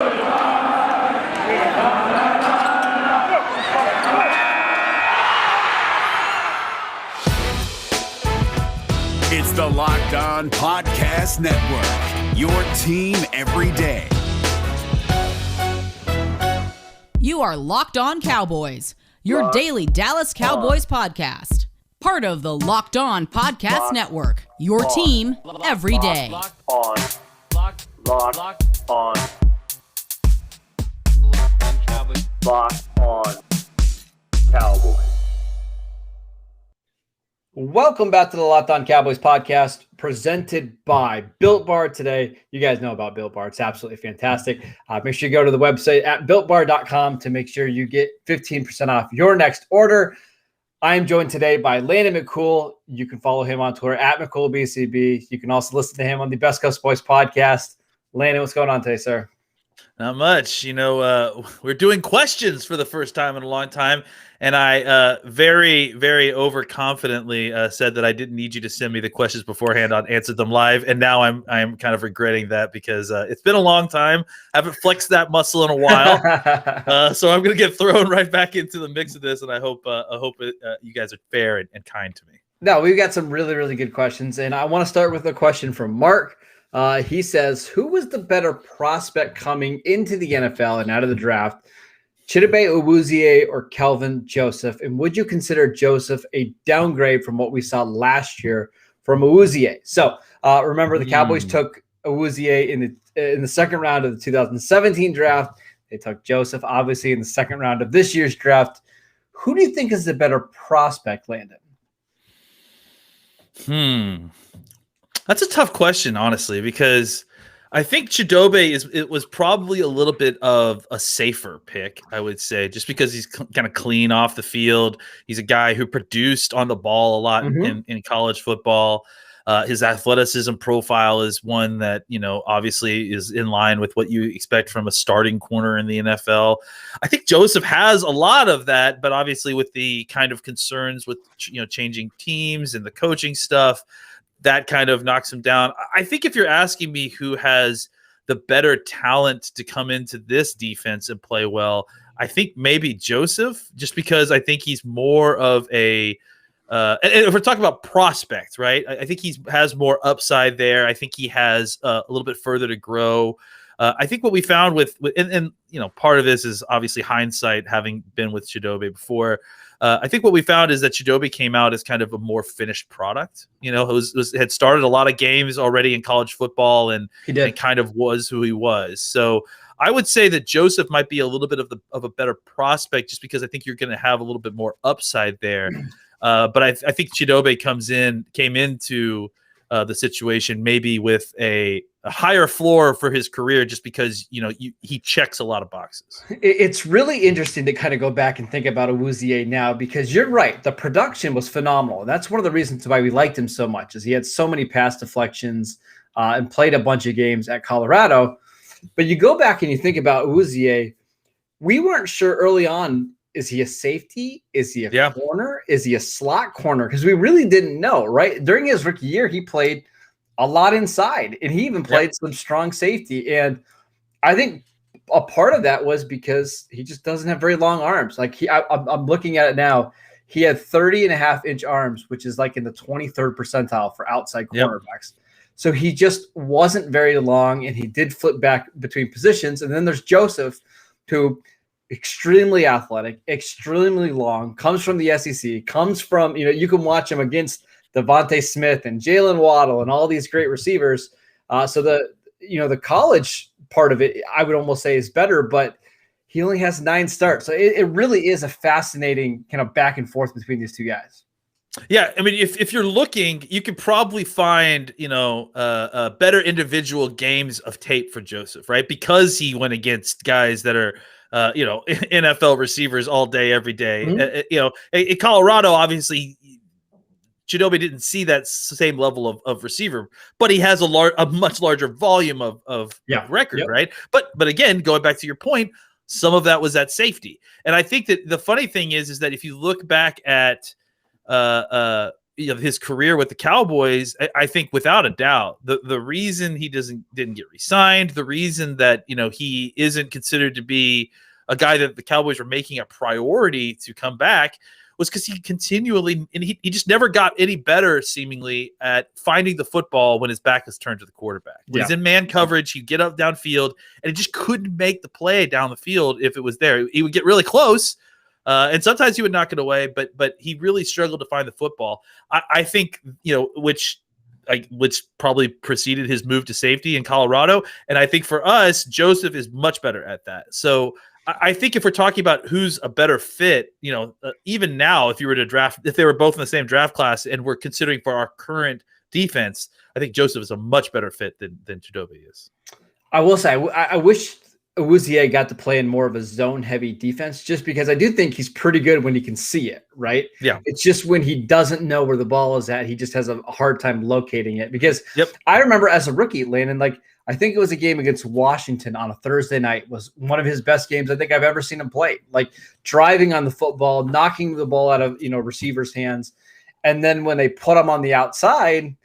It's the Locked On Podcast Network, your team every day. You are Locked On Cowboys, your daily Dallas Cowboys podcast. Part of the Locked On Podcast Network, your team every day. Locked On Cowboys. Welcome back to the Locked On Cowboys podcast, presented by Built Bar. Today, you guys know about Built Bar. It's absolutely fantastic. Make sure you go to the website at builtbar.com to make sure you get 15% off your next order. I am joined today by Landon McCool. You can follow him on Twitter at McCoolBCB. You can also listen to him on the Best Coast Boys podcast. Landon, what's going on today, sir? Not much. We're doing questions for the first time in a long time. And I very, very overconfidently said that I didn't need you to send me the questions beforehand. I'd answered them live. And now I'm kind of regretting that because it's been a long time. I haven't flexed that muscle in a while. So I'm going to get thrown right back into the mix of this. And I hope you guys are fair and kind to me. No, we've got some really, really good questions. And I want to start with a question from Mark. He says, who was the better prospect coming into the NFL and out of the draft? Chidobe Awuzie or Kelvin Joseph? And would you consider Joseph a downgrade from what we saw last year from Awuzie? So remember, the Cowboys took Awuzie in the second round of the 2017 draft. They took Joseph, obviously, in the second round of this year's draft. Who do you think is the better prospect, Landon? That's a tough question, honestly, because I think Chidobe was probably a little bit of a safer pick, I would say, just because he's kind of clean off the field. He's a guy who produced on the ball a lot in college football. His athleticism profile is one that, obviously is in line with what you expect from a starting corner in the NFL. I think Joseph has a lot of that, but obviously with the kind of concerns with, changing teams and the coaching stuff, that kind of knocks him down. I think if you're asking me who has the better talent to come into this defense and play well, I think maybe Joseph, just because I think he's more of a and if we're talking about prospect, right? I think he has more upside there. I think he has a little bit further to grow. I think what we found with part of this is obviously hindsight, having been with Chidobe before. I think what we found is that Chidobe came out as kind of a more finished product. Had started a lot of games already in college football and kind of was who he was. So I would say that Joseph might be a little bit of a better prospect, just because I think you're going to have a little bit more upside there. But I think Chidobe came into the situation maybe with a higher floor for his career, just because he checks a lot of boxes. It's really interesting to kind of go back and think about Awuzie now, because you're right, the production was phenomenal. And that's one of the reasons why we liked him so much, is he had so many pass deflections and played a bunch of games at Colorado. But you go back and you think about Awuzie, we weren't sure early on, is he a safety? Is he a corner? Is he a slot corner? Because we really didn't know, right? During his rookie year, he played a lot inside, and he even played some strong safety. And I think a part of that was because he just doesn't have very long arms. Like I'm looking at it now. He had 30.5-inch arms, which is like in the 23rd percentile for outside cornerbacks. So he just wasn't very long, and he did flip back between positions. And then there's Joseph, who extremely athletic, extremely long, comes from the SEC, comes from, you can watch him against Devontae Smith and Jalen Waddle and all these great receivers. So the college part of it, I would almost say, is better, but he only has 9 starts. So it really is a fascinating kind of back and forth between these two guys. Yeah, I mean, if you're looking, you could probably find, better individual games of tape for Joseph, right? Because he went against guys that are, NFL receivers all day, every day. In Colorado, obviously, Chidobe didn't see that same level of receiver, but he has a much larger volume of record, right? But again, going back to your point, some of that was at safety. And I think that the funny thing is that if you look back at his career with the Cowboys, I think without a doubt, the reason he didn't get re-signed, the reason that he isn't considered to be a guy that the Cowboys were making a priority to come back was because he continually, and he just never got any better seemingly at finding the football when his back is turned to the quarterback. When he's in man coverage, he'd get up downfield, and he just couldn't make the play down the field if it was there. He would get really close, and sometimes he would knock it away, but he really struggled to find the football. I think, which probably preceded his move to safety in Colorado. And I think for us, Joseph is much better at that. So I think if we're talking about who's a better fit, even now, if they were both in the same draft class and we're considering for our current defense, I think Joseph is a much better fit than Chidobe is. I will say, I wish Awuzie got to play in more of a zone-heavy defense, just because I do think he's pretty good when he can see it, right? Yeah. It's just when he doesn't know where the ball is at, he just has a hard time locating it. Because I remember as a rookie, Landon, I think it was a game against Washington on a Thursday night, was one of his best games I think I've ever seen him play. Driving on the football, knocking the ball out of receivers' hands. And then when they put him on the outside,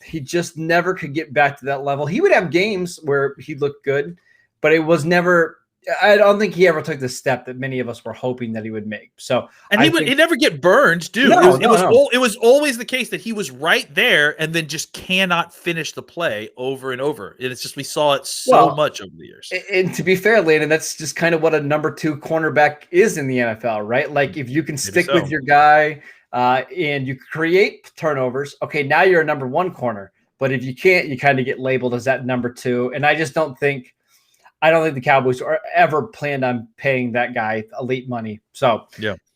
he just never could get back to that level. He would have games where he looked good, but it was never – I don't think he ever took the step that many of us were hoping that he would make. So, and he'd never get burned, dude. It was always the case that he was right there and then just cannot finish the play over and over. And it's just, we saw it so much over the years. And to be fair, Landon, that's just kind of what a number 2 cornerback is in the NFL, right? If you can stick with your guy and you create turnovers, okay, now you're a number 1 corner. But if you can't, you kind of get labeled as that number 2. And I just don't think the Cowboys are ever planned on paying that guy elite money. So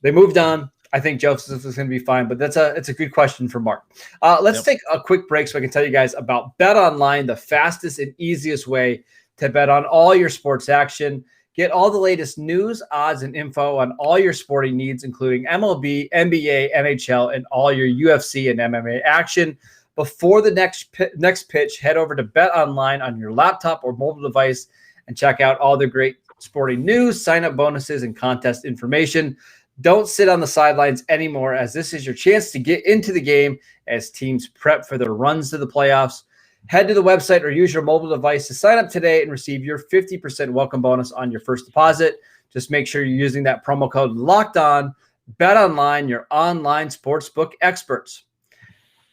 they moved on. I think Joseph is going to be fine, but it's a good question for Mark. Let's take a quick break so I can tell you guys about Bet Online, the fastest and easiest way to bet on all your sports action. Get all the latest news, odds, and info on all your sporting needs, including MLB, NBA, NHL, and all your UFC and MMA action. Before the next pitch, head over to Bet Online on your laptop or mobile device and check out all the great sporting news, sign-up bonuses, and contest information. Don't sit on the sidelines anymore, as this is your chance to get into the game as teams prep for their runs to the playoffs. Head to the website or use your mobile device to sign up today and receive your 50% welcome bonus on your first deposit. Just make sure you're using that promo code LOCKEDON. Bet Online, your online sportsbook experts.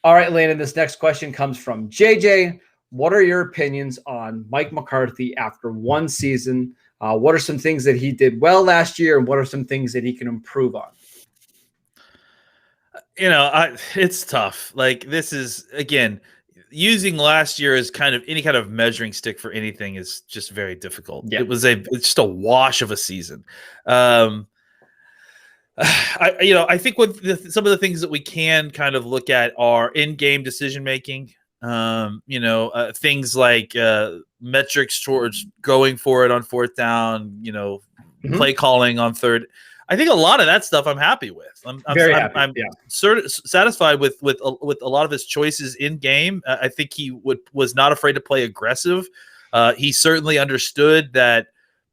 All right, Landon, this next question comes from JJ. What are your opinions on Mike McCarthy after one season? What are some things that he did well last year, and what are some things that he can improve on? It's tough. This is, again, using last year as any kind of measuring stick for anything is just very difficult. Yeah. It's just a wash of a season. I think some of the things that we can kind of look at are in-game decision-making. Things like metrics towards going for it on 4th down, play calling on 3rd. I think a lot of that stuff I'm happy with. I'm satisfied with a lot of his choices in game. I think he was not afraid to play aggressive. He certainly understood that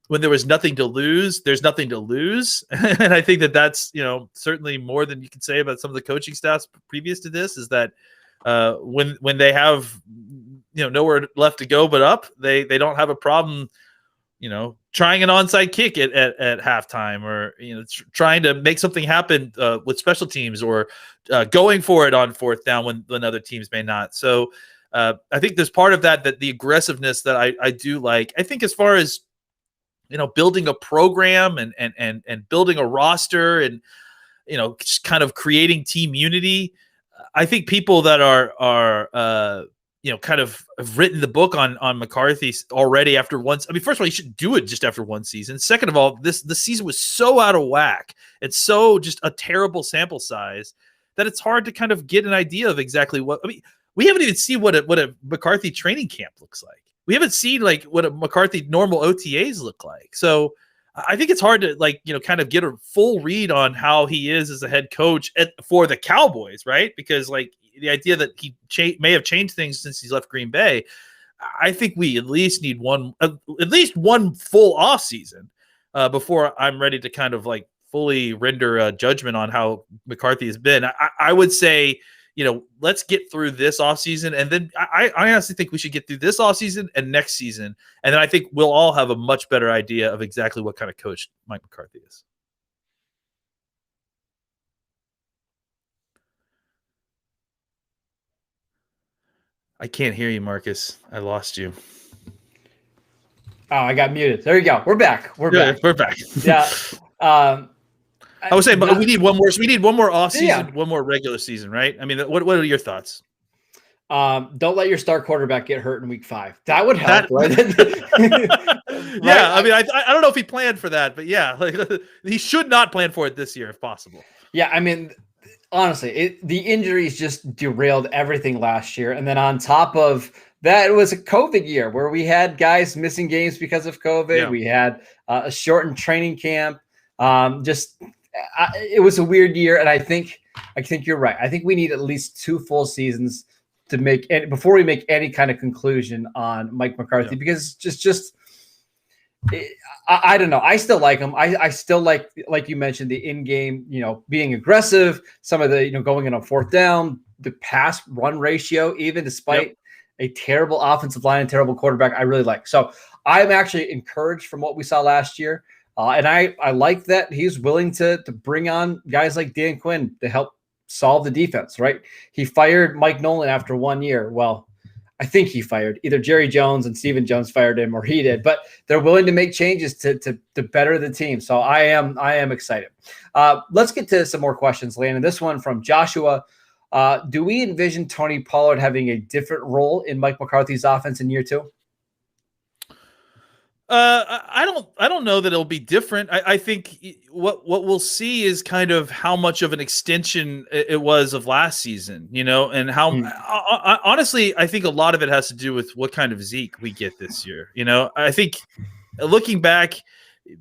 when there was nothing to lose, there's nothing to lose. And I think that's, certainly more than you can say about some of the coaching staffs previous to this, is that when they have nowhere left to go but up, they don't have a problem trying an onside kick at halftime, or trying to make something happen with special teams, or going for it on 4th down when other teams may not. So I think there's part of that the aggressiveness that I do like. I think as far as building a program and building a roster and just kind of creating team unity, I think people that are kind of have written the book on McCarthy already after once. I mean, first of all, you shouldn't do it just after one season. Second of all, the season was so out of whack. It's so just a terrible sample size that it's hard to kind of get an idea of exactly what. I mean, we haven't even seen what a McCarthy training camp looks like. We haven't seen what a McCarthy normal OTAs look like. So I think it's hard to kind of get a full read on how he is as a head coach for the Cowboys, right? Because the idea that he may have changed things since he's left Green Bay, I think we at least need one full off season before I'm ready to kind of fully render a judgment on how McCarthy has been. I would say let's get through this offseason. And then I honestly think we should get through this offseason and next season. And then I think we'll all have a much better idea of exactly what kind of coach Mike McCarthy is. I can't hear you, Marcus. I lost you. Oh, I got muted. There you go. We're back. We're back. Yeah. I was saying, but we need one more. So we need one more off season, one more regular season, right? I mean, what are your thoughts? Don't let your star quarterback get hurt in week 5. That would help, right? Yeah, I mean, I don't know if he planned for that, but yeah, like he should not plan for it this year if possible. Yeah, I mean, honestly, the injuries just derailed everything last year, and then on top of that, it was a COVID year where we had guys missing games because of COVID. Yeah. We had a shortened training camp. It was a weird year, and I think you're right. I think we need at least 2 full seasons to make before we make any kind of conclusion on Mike McCarthy, because I don't know. I still like him. I still like you mentioned, the in-game, being aggressive, some of the, going in on 4th down, the pass run ratio, even despite a terrible offensive line and terrible quarterback, I really like. So I'm actually encouraged from what we saw last year. And I like that he's willing to bring on guys like Dan Quinn to help solve the defense, right? He fired Mike Nolan after 1 year. Well, I think he fired either Jerry Jones and Stephen Jones fired him, or he did, but they're willing to make changes to better the team. So I am excited. Let's get to some more questions, Landon. This one from Joshua. Do we envision Tony Pollard having a different role in Mike McCarthy's offense in year 2? I don't know that it'll be different. I think what we'll see is kind of how much of an extension it was of last season, and how honestly, I think a lot of it has to do with what kind of Zeke we get this year. I think looking back,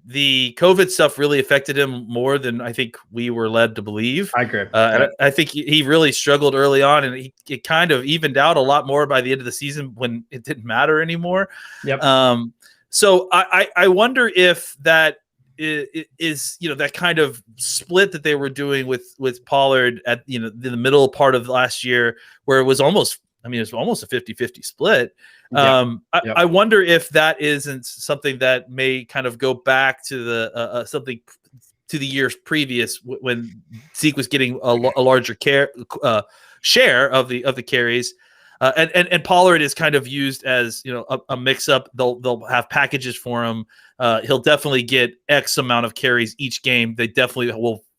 the COVID stuff really affected him more than I think we were led to believe. I agree. I think he really struggled early on, and it kind of evened out a lot more by the end of the season when it didn't matter anymore. Yep. So I wonder if that is that kind of split that they were doing with Pollard at in the middle part of last year, where it was almost a 50-50 split. I wonder if that isn't something that may kind of go back to the something to the years previous when Zeke was getting a larger share of the carries. And Pollard is kind of used as a mix up. They'll have packages for him. He'll definitely get X amount of carries each game. They definitely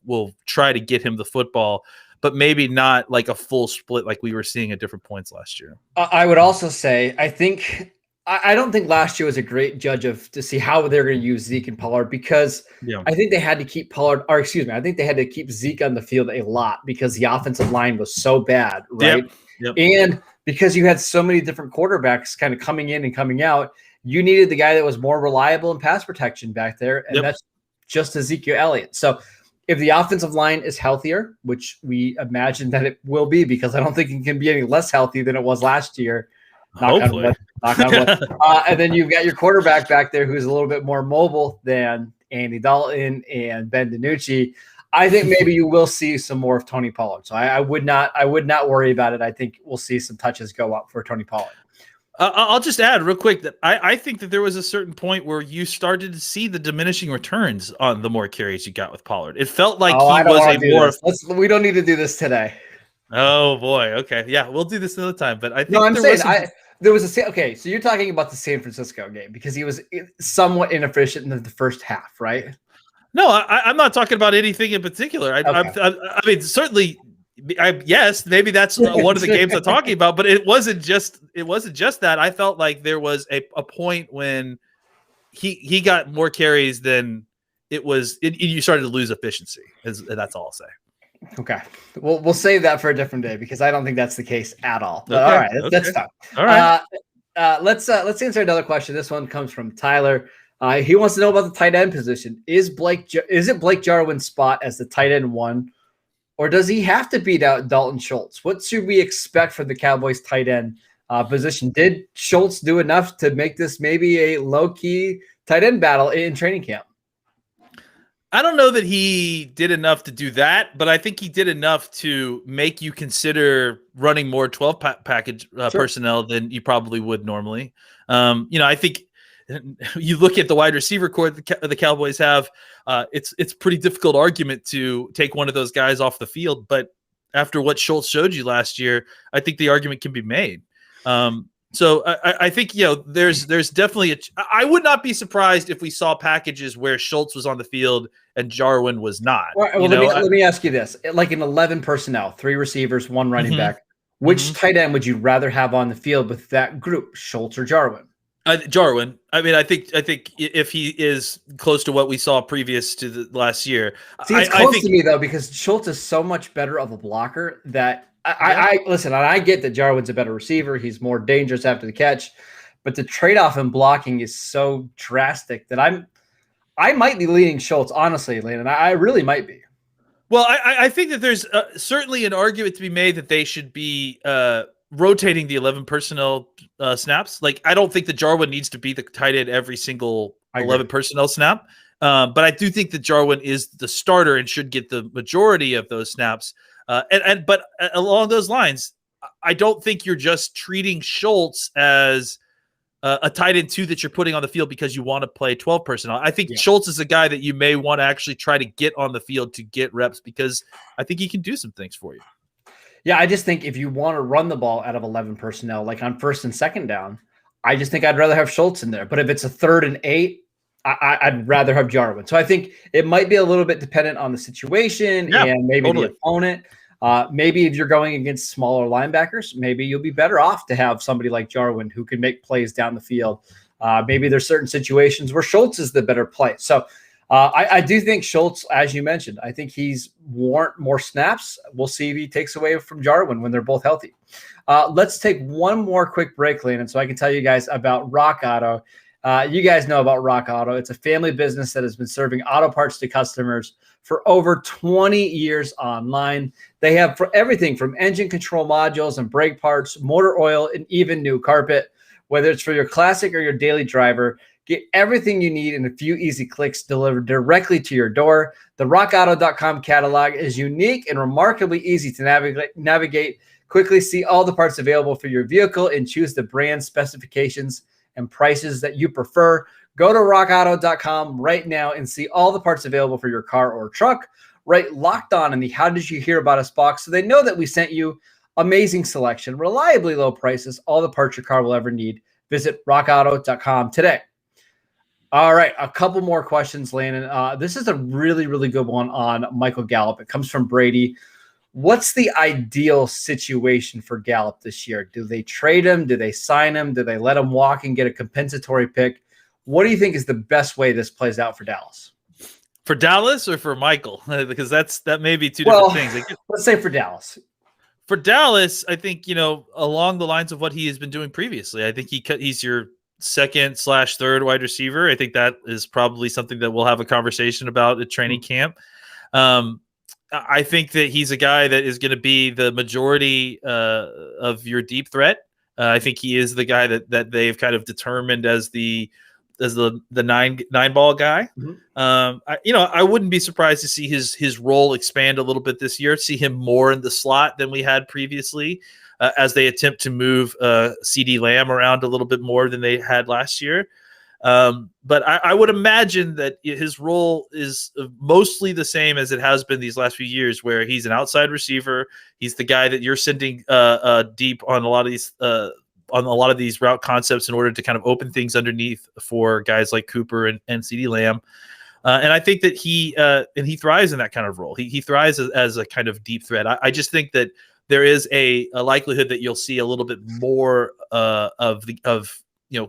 will try to get him the football, but maybe not like a full split like we were seeing at different points last year. I would also say I don't think last year was a great judge to see how they're going to use Zeke and Pollard, because I think they had to keep I think they had to keep Zeke on the field a lot because the offensive line was so bad, right? Yep. And because you had so many different quarterbacks kind of coming in and coming out, you needed the guy that was more reliable in pass protection back there, and that's just Ezekiel Elliott. So if the offensive line is healthier, which we imagine that it will be, because I don't think it can be any less healthy than it was last year. Hopefully. Knock on wood. And then you've got your quarterback back there who's a little bit more mobile than Andy Dalton and Ben DiNucci. I think maybe you will see some more of Tony Pollard. So I would not worry about it. I think we'll see some touches go up for Tony Pollard. I'll just add real quick that I think that there was a certain point where you started to see the diminishing returns on the more carries you got with Pollard. It felt like we don't need to do this today. Oh boy. Okay. Yeah, we'll do this another time. But I think so you're talking about the San Francisco game because he was somewhat inefficient in the first half, right? No, I'm not talking about anything in particular. I mean, certainly, yes, maybe that's one of the games I'm talking about, but it wasn't just that. I felt like there was a point when he got more carries than you started to lose efficiency. That's all I'll say. Okay, we'll save that for a different day because I don't think that's the case at all. But all right, that's tough. All right, let's answer another question. This one comes from Tyler. He wants to know about the tight end position. Is it Blake Jarwin's spot as the tight end 1, or does he have to beat out Dalton Schultz? What should we expect for the Cowboys tight end position? Did Schultz do enough to make this maybe a low-key tight end battle in training camp? I don't know that he did enough to do that, but I think he did enough to make you consider running more 12 package personnel than you probably would normally. I think you look at the wide receiver core the Cowboys have. It's a pretty difficult argument to take one of those guys off the field, but after what Schultz showed you last year, I think the argument can be made. So I think, there's definitely I would not be surprised if we saw packages where Schultz was on the field and Jarwin was not. Well, let me ask you this. Like an 11 personnel, 3 receivers, 1 running back, which tight end would you rather have on the field with that group, Schultz or Jarwin? Jarwin. I mean, I think if he is close to what we saw previous to the last year. See, it's close to me, though, because Schultz is so much better of a blocker that I listen, and I get that Jarwin's a better receiver. He's more dangerous after the catch, but the trade-off in blocking is so drastic that I might be leaning Schultz, honestly, Landon. I really might be. Well, I think that there's certainly an argument to be made that they should be rotating the 11 personnel snaps. Like, I don't think that Jarwin needs to be the tight end every single 11 personnel snap. But I do think that Jarwin is the starter and should get the majority of those snaps. But along those lines, I don't think you're just treating Schultz as a tight end 2 that you're putting on the field because you want to play 12 personnel. I think Schultz is a guy that you may want to actually try to get on the field to get reps because I think he can do some things for you. Yeah, I just think if you want to run the ball out of 11 personnel, like on 1st and 2nd down, I just think I'd rather have Schultz in there. But if it's a 3rd and 8, I'd rather have Jarwin. So I think it might be a little bit dependent on the situation and maybe the opponent. Maybe if you're going against smaller linebackers, maybe you'll be better off to have somebody like Jarwin who can make plays down the field. Maybe there's certain situations where Schultz is the better play. So I do think Schultz, as you mentioned, I think he's warrant more snaps. We'll see if he takes away from Jarwin when they're both healthy. Let's take one more quick break, Landon, so I can tell you guys about Rock Auto. You guys know about Rock Auto. It's a family business that has been serving auto parts to customers for over 20 years online. They have for everything from engine control modules and brake parts, motor oil, and even new carpet. Whether it's for your classic or your daily driver, get everything you need in a few easy clicks delivered directly to your door. The rockauto.com catalog is unique and remarkably easy to navigate. Quickly see all the parts available for your vehicle and choose the brand specifications and prices that you prefer. Go to rockauto.com right now and see all the parts available for your car or truck. Write Locked On in the How Did You Hear About Us box so they know that we sent you. Amazing selection, reliably low prices, all the parts your car will ever need. Visit rockauto.com today. All right, a couple more questions, Landon. This is a really, really good one on Michael Gallup. It comes from Brady. What's the ideal situation for Gallup this year? Do they trade him? Do they sign him? Do they let him walk and get a compensatory pick? What do you think is the best way this plays out for Dallas? For Dallas or for Michael? Because that may be two different things. Let's say for Dallas. For Dallas, I think, along the lines of what he has been doing previously, I think he's your 2nd/3rd wide receiver. I think that is probably something that we'll have a conversation about at training camp. I think that he's a guy that is going to be the majority of your deep threat. I think he is the guy that they've kind of determined as the nine ball guy. I wouldn't be surprised to see his role expand a little bit this year, see him more in the slot than we had previously, as they attempt to move CD Lamb around a little bit more than they had last year. But I would imagine that his role is mostly the same as it has been these last few years, where he's an outside receiver. He's the guy that you're sending deep on a lot of these route concepts in order to kind of open things underneath for guys like Cooper and CeeDee Lamb. And I think that he thrives in that kind of role. He thrives as a kind of deep threat. I just think that there is a likelihood that you'll see a little bit more of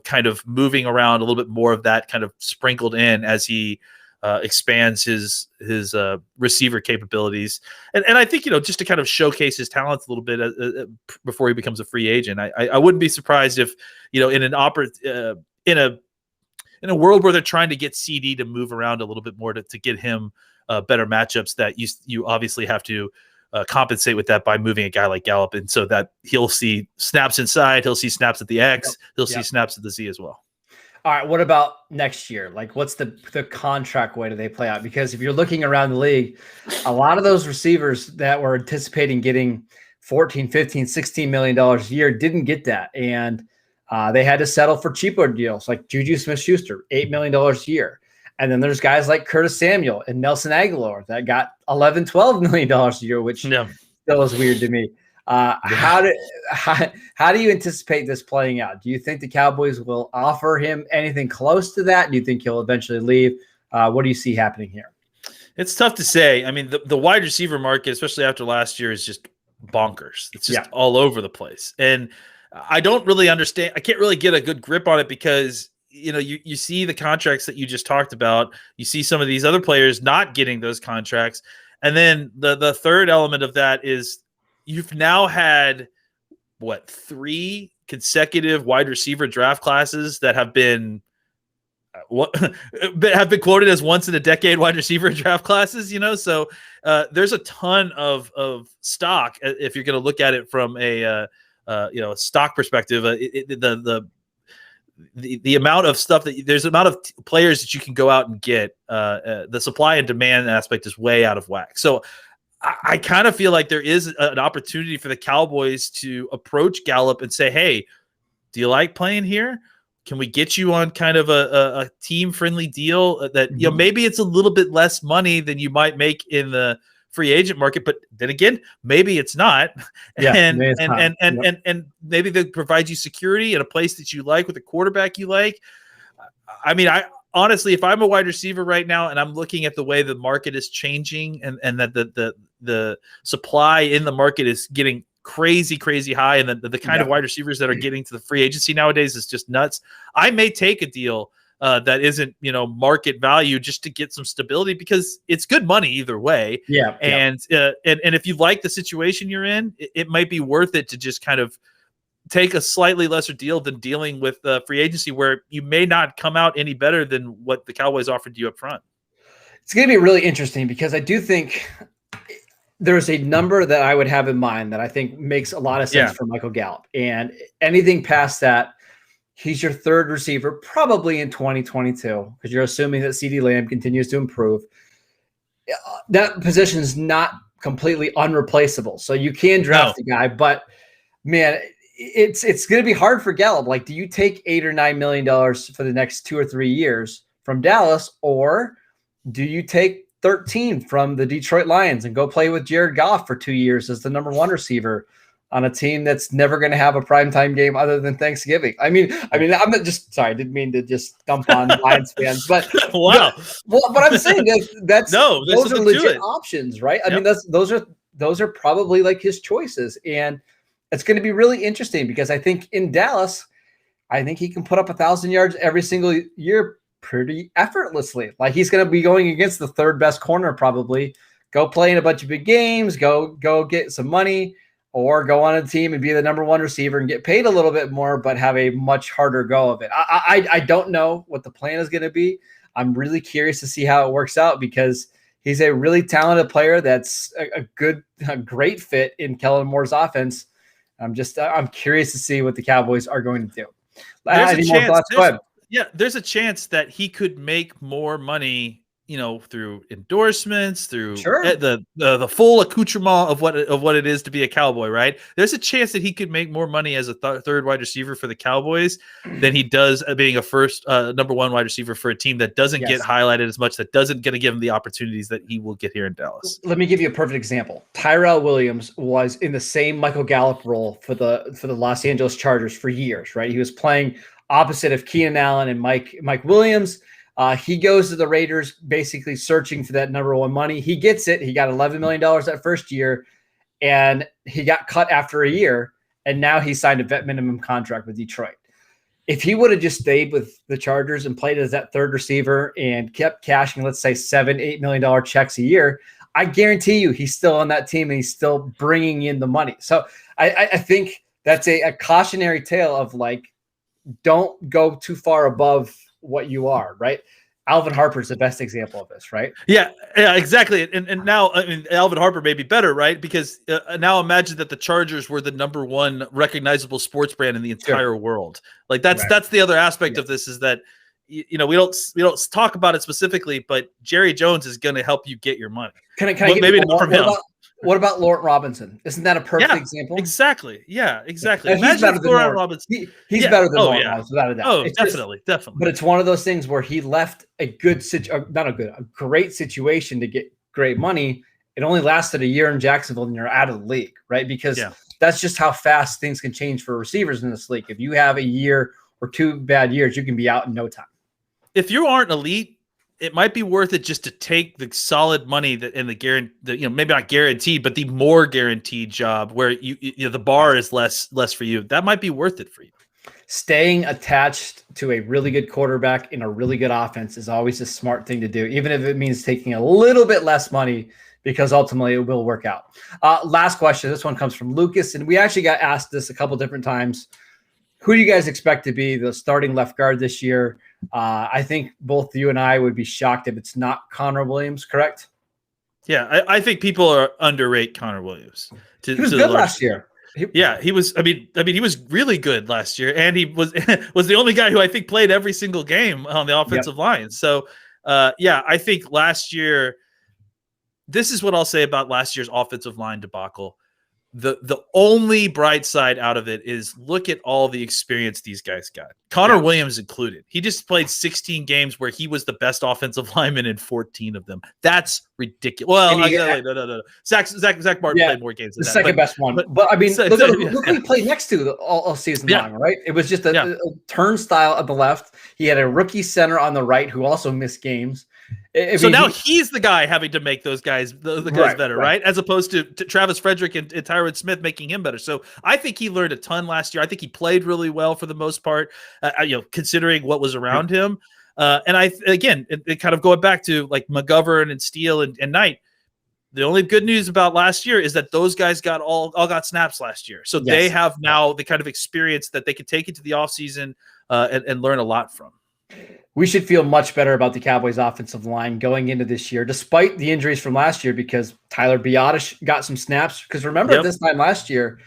kind of moving around a little bit more of that kind of sprinkled in as he expands his receiver capabilities. And I think, just to kind of showcase his talents a little bit before he becomes a free agent, I wouldn't be surprised if, in a world where they're trying to get CD to move around a little bit more to get him better matchups, that you obviously have to compensate with that by moving a guy like Gallup, and so that he'll see snaps inside, he'll see snaps at the X, he'll see snaps at the Z as well. All right, what about next year? Like, what's the contract way do they play out? Because if you're looking around the league, a lot of those receivers that were anticipating getting 14, 15, 16 million dollars a year didn't get that. And they had to settle for cheaper deals like Juju Smith-Schuster, $8 million a year. And then there's guys like Curtis Samuel and Nelson Aguilar that got 11, 12 million dollars a year, which still is weird to me. How do you anticipate this playing out? Do you think the Cowboys will offer him anything close to that? Do you think he'll eventually leave? What do you see happening here? It's tough to say. I mean, the wide receiver market, especially after last year, is just bonkers. It's just all over the place. And I don't really understand. I can't really get a good grip on it because, you see the contracts that you just talked about. You see some of these other players not getting those contracts. And then the third element of that is you've now had, 3 consecutive wide receiver draft classes that have been quoted as once in a decade wide receiver draft classes, so there's a ton of stock if you're going to look at it from a stock perspective. The amount of stuff there's the amount of players that you can go out and get, the supply and demand aspect is way out of whack. So I kind of feel like there is an opportunity for the Cowboys to approach Gallup and say, hey, do you like playing here? Can we get you on kind of a team-friendly deal that, maybe it's a little bit less money than you might make in the free agent market, but then again, maybe it's not. And maybe they provide you security in a place that you like with a quarterback you like. I mean, honestly, if I'm a wide receiver right now and I'm looking at the way the market is changing and that the supply in the market is getting crazy high, and the kind of wide receivers that are getting to the free agency nowadays is just nuts, I may take a deal that isn't, market value just to get some stability because it's good money either way. And if you like the situation you're in, it might be worth it to just kind of take a slightly lesser deal than dealing with free agency where you may not come out any better than what the Cowboys offered you up front. It's going to be really interesting because I do think there's a number that I would have in mind that I think makes a lot of sense for Michael Gallup. And anything past that, he's your third receiver probably in 2022 because you're assuming that CeeDee Lamb continues to improve. That position is not completely unreplaceable. So you can draft the guy, but man, it's going to be hard for Gallup. Like, do you take $8 or $9 million for the next 2 or 3 years from Dallas, or do you take 13 from the Detroit Lions and go play with Jared Goff for 2 years as the number 1 receiver on a team that's never going to have a primetime game other than Thanksgiving? I mean, I'm not just sorry. I didn't mean to just dump on Lions fans, but wow. But I'm saying those are legit options, right? I mean, those are probably like his choices, and it's going to be really interesting because I think in Dallas, I think he can put up 1,000 yards every single year pretty effortlessly. Like, he's going to be going against the third best corner, probably go play in a bunch of big games, go get some money, or go on a team and be the number 1 receiver and get paid a little bit more, but have a much harder go of it. I don't know what the plan is going to be. I'm really curious to see how it works out because he's a really talented player. That's a great fit in Kellen Moore's offense. I'm curious to see what the Cowboys are going to do. There's a chance that he could make more money, through endorsements, through the full accoutrement of what it is to be a Cowboy, right? There's a chance that he could make more money as a third wide receiver for the Cowboys than he does being a first number 1 wide receiver for a team that doesn't get highlighted as much, that doesn't going to give him the opportunities that he will get here in Dallas. Let me give you a perfect example. Tyrell Williams was in the same Michael Gallup role for the Los Angeles Chargers for years, right? He was playing opposite of Keenan Allen and Mike Williams. He goes to the Raiders basically searching for that number 1 money. He gets it. He got $11 million that first year, and he got cut after a year, and now he signed a vet minimum contract with Detroit. If he would have just stayed with the Chargers and played as that third receiver and kept cashing, let's say $7-8 million checks a year, I guarantee you he's still on that team and he's still bringing in the money. So I think that's a cautionary tale of, like, don't go too far above what you are, right? Alvin Harper's the best example of this, right? Yeah, exactly. And now, I mean, Alvin Harper may be better, right? Because now imagine that the Chargers were the number one recognizable sports brand in the entire world. Like that's the other aspect of this is that we don't talk about it specifically, but Jerry Jones is going to help you get your money. Can I get maybe not from him? What about Laurent Robinson? Isn't that a perfect example? Exactly. Yeah, exactly. And he's better than Laurent Robinson. He's better than Laurent Robinson, without a doubt. Oh, definitely. But it's one of those things where he left a great situation to get great money. It only lasted a year in Jacksonville, and you're out of the league, right? Because that's just how fast things can change for receivers in this league. If you have a year or 2 bad years, you can be out in no time. If you aren't elite, it might be worth it just to take the solid money maybe not guaranteed, but the more guaranteed job where the bar is less for you. That might be worth it for you. Staying attached to a really good quarterback in a really good offense is always a smart thing to do, even if it means taking a little bit less money, because ultimately it will work out. Last question. This one comes from Lucas, and we actually got asked this a couple different times. Who do you guys expect to be the starting left guard this year? I think both you and I would be shocked if it's not Connor Williams, correct? Yeah, I think people underrate Connor Williams. He was good last year. He was. I mean, he was really good last year, and he was the only guy who I think played every single game on the offensive line. So, I think last year. This is what I'll say about last year's offensive line debacle. The only bright side out of it is look at all the experience these guys got. Connor Williams included. He just played 16 games where he was the best offensive lineman in 14 of them. That's ridiculous. Well, no. Zach Martin played more games than the second best one. But I mean, look who he played next to all season long, right? It was just a turnstile at the left. He had a rookie center on the right who also missed games. Now he's the guy having to make those guys better, right? As opposed to Travis Frederick and Tyron Smith making him better. So I think he learned a ton last year. I think he played really well for the most part, considering what was around him. And it kind of going back to like McGovern and Steele and Knight. The only good news about last year is that those guys all got snaps last year. So they have now the kind of experience that they can take into the offseason and learn a lot from. We should feel much better about the Cowboys offensive line going into this year, despite the injuries from last year, because Tyler Biadasz got some snaps. Because remember, at this time last year,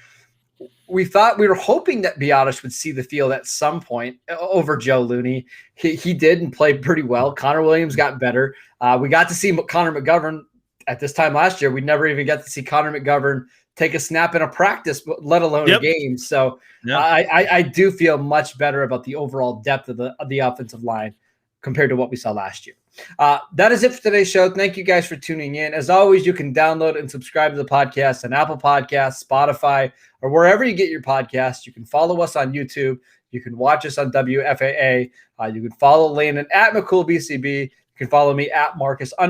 we were hoping that Biadasz would see the field at some point over Joe Looney. He did and played pretty well. Connor Williams got better. We got to see Connor McGovern at this time last year. We never even got to see Connor McGovern take a snap in a practice, let alone a game. So I do feel much better about the overall depth of the offensive line compared to what we saw last year. That is it for today's show. Thank you guys for tuning in. As always, you can download and subscribe to the podcast on Apple Podcasts, Spotify, or wherever you get your podcasts. You can follow us on YouTube. You can watch us on WFAA. You can follow Landon at McCoolBCB. You can follow me at Marcus